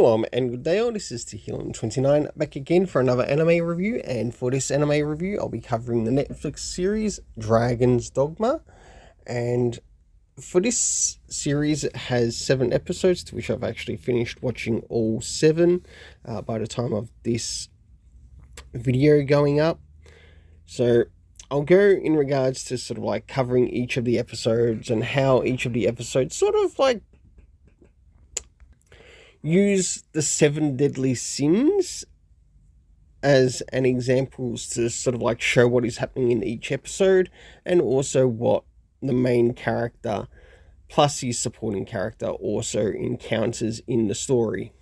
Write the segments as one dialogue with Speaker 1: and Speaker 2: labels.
Speaker 1: Shalom and good day all, this is Tehillim29 back again for another anime review, and for this anime review I'll be covering the Netflix series Dragon's Dogma. And for this series it has 7 episodes, to which I've actually finished watching all 7 by the time of this video going up. So I'll go in regards to sort of like covering each of the episodes and how each of the episodes sort of like use the 7 deadly sins as an example to sort of like show what is happening in each episode, and also what the main character plus his supporting character also encounters in the story.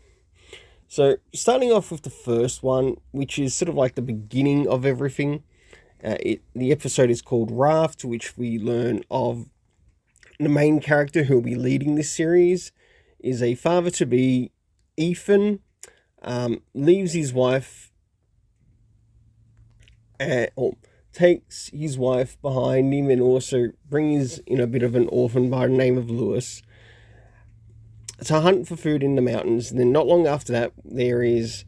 Speaker 1: So starting off with the first one, which is sort of like the beginning of everything. The episode is called Raft, to which we learn of the main character who will be leading this series is a father-to-be. Ethan leaves his wife or takes his wife behind him, and also brings in a bit of an orphan by the name of Lewis to hunt for food in the mountains. And then not long after that, there is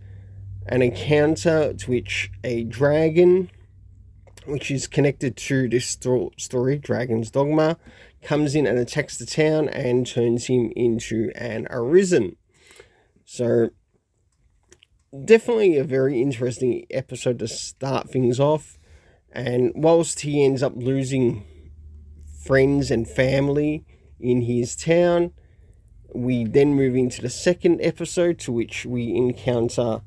Speaker 1: an encounter to which a dragon, which is connected to this story, Dragon's Dogma, comes in and attacks the town and turns him into an arisen. So definitely a very interesting episode to start things off. And whilst he ends up losing friends and family in his town, we then move into the second episode, to which we encounter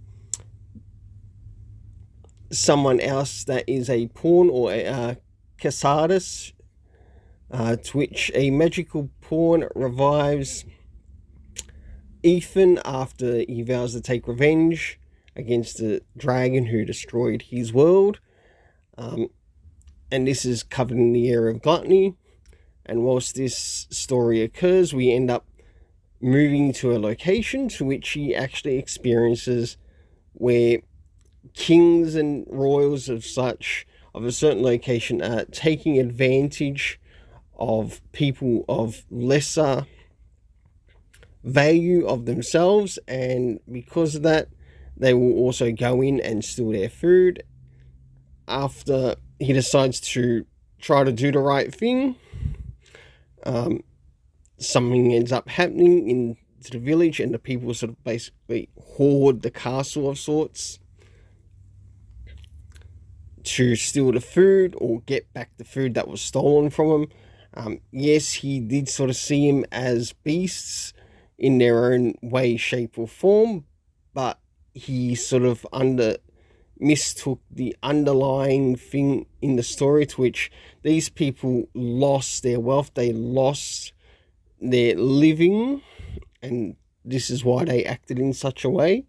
Speaker 1: someone else that is a pawn, or a Casadus, to which a magical pawn revives Ethan after he vows to take revenge against the dragon who destroyed his world. And this is covered in the area of gluttony. And whilst this story occurs, we end up moving to a location to which he actually experiences where kings and royals of a certain location are taking advantage of people of lesser value of themselves, and because of that they will also go in and steal their food. After he decides to try to do the right thing, something ends up happening into the village, and the people sort of basically hoard the castle of sorts to steal the food or get back the food that was stolen from him. Yes, he did sort of see him as beasts in their own way, shape or form, but he sort of mistook the underlying thing in the story, to which these people lost their wealth, they lost their living, and this is why they acted in such a way.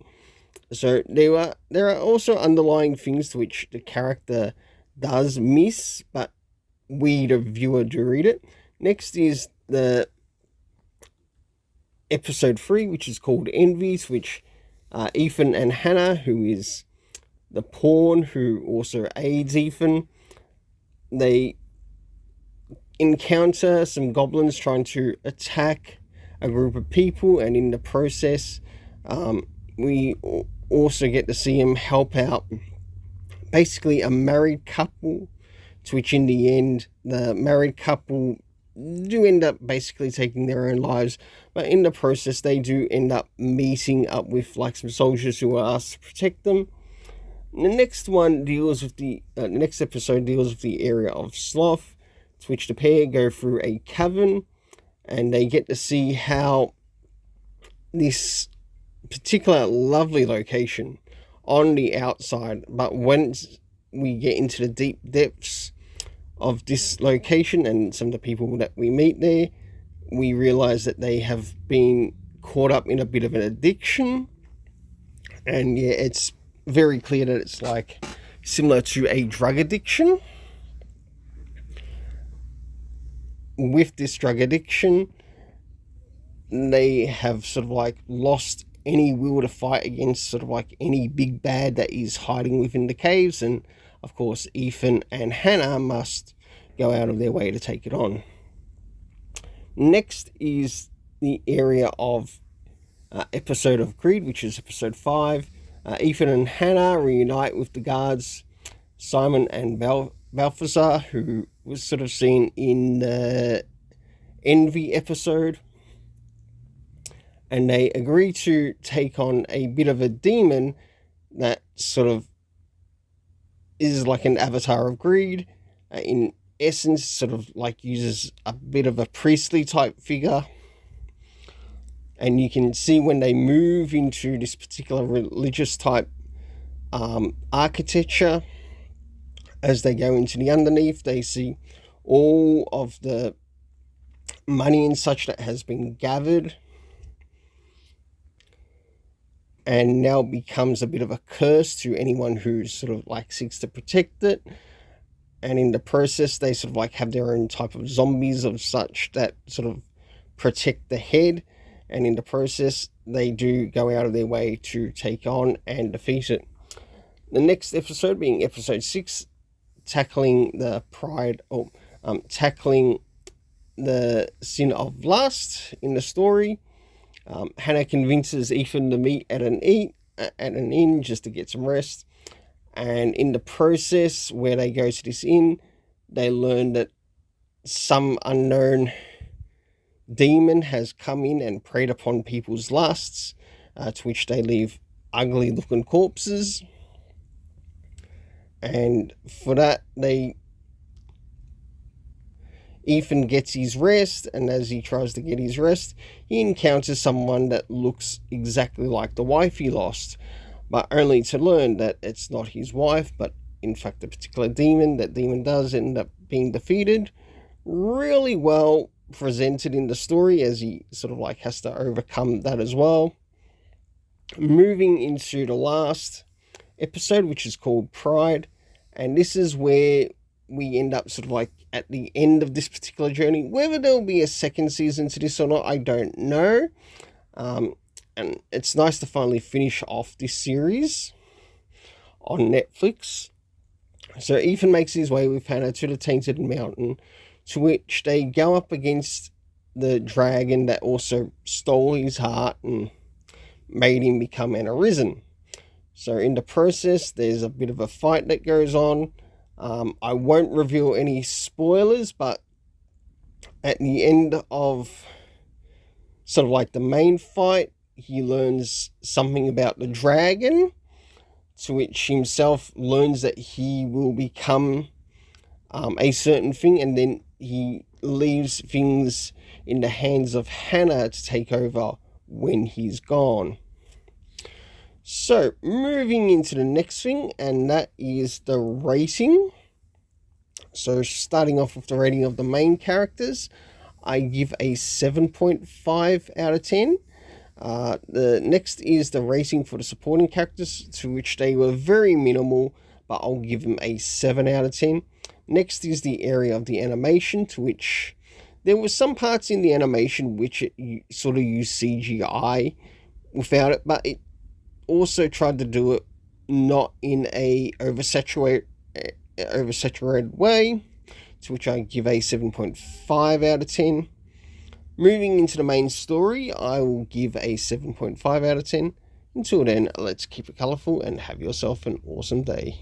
Speaker 1: So there are also underlying things to which the character does miss, but we the viewer do read it. Next is the episode 3, which is called Envies, which Ethan and Hannah, who is the pawn who also aids Ethan, they encounter some goblins trying to attack a group of people, and in the process we also get to see him help out basically a married couple, to which in the end the married couple do end up basically taking their own lives, but in the process they do end up meeting up with like some soldiers who are asked to protect them. The next one deals with the next episode deals with the area of Sloth, to which the pair go through a cavern, and they get to see how this particular lovely location on the outside, but once we get into the deep depths of this location and some of the people that we meet there, we realize that they have been caught up in a bit of an addiction. And yeah, it's very clear that it's like similar to a drug addiction. With this drug addiction, they have sort of like lost any will to fight against sort of like any big bad that is hiding within the caves, and of course Ethan and Hannah must go out of their way to take it on. Next is the area of episode of Greed, which is episode 5. Ethan and Hannah reunite with the guards, Simon and Balthazar, who was sort of seen in the Envy episode. And they agree to take on a bit of a demon that sort of is like an avatar of greed. In essence, sort of like uses a bit of a priestly type figure. And you can see when they move into this particular religious type architecture, as they go into the underneath, they see all of the money and such that has been gathered and now becomes a bit of a curse to anyone who sort of like seeks to protect it. And in the process, they sort of like have their own type of zombies of such that sort of protect the head. And in the process, they do go out of their way to take on and defeat it. The next episode being episode 6, tackling the tackling the sin of lust in the story. Hannah convinces Ethan to meet at an inn just to get some rest. And in the process, where they go to this inn, they learn that some unknown demon has come in and preyed upon people's lusts, to which they leave ugly looking corpses. And for that, Ethan gets his rest, and as he tries to get his rest, he encounters someone that looks exactly like the wife he lost, but only to learn that it's not his wife, but in fact a particular demon. That demon does end up being defeated. Really well presented in the story, as he sort of like has to overcome that as well. Moving into the last episode, which is called Pride, and this is where we end up sort of like at the end of this particular journey. Whether there'll be a second season to this or not, I don't know. And it's nice to finally finish off this series on Netflix. So Ethan makes his way with Hannah to the Tainted Mountain, to which they go up against the dragon that also stole his heart and made him become an arisen. So in the process, there's a bit of a fight that goes on. I won't reveal any spoilers, but at the end of sort of like the main fight, he learns something about the dragon, to which himself learns that he will become a certain thing, and then he leaves things in the hands of Hannah to take over when he's gone. So, moving into the next thing, and that is the rating. So, starting off with the rating of the main characters, I give a 7.5 out of 10. The next is the rating for the supporting characters, to which they were very minimal, but I'll give them a 7 out of 10. Next is the area of the animation, to which there were some parts in the animation which it sort of used CGI without it, but it also tried to do it not in a oversaturated way, to which I give a 7.5 out of 10. Moving into the main story, I will give a 7.5 out of 10. Until then, let's keep it colourful and have yourself an awesome day.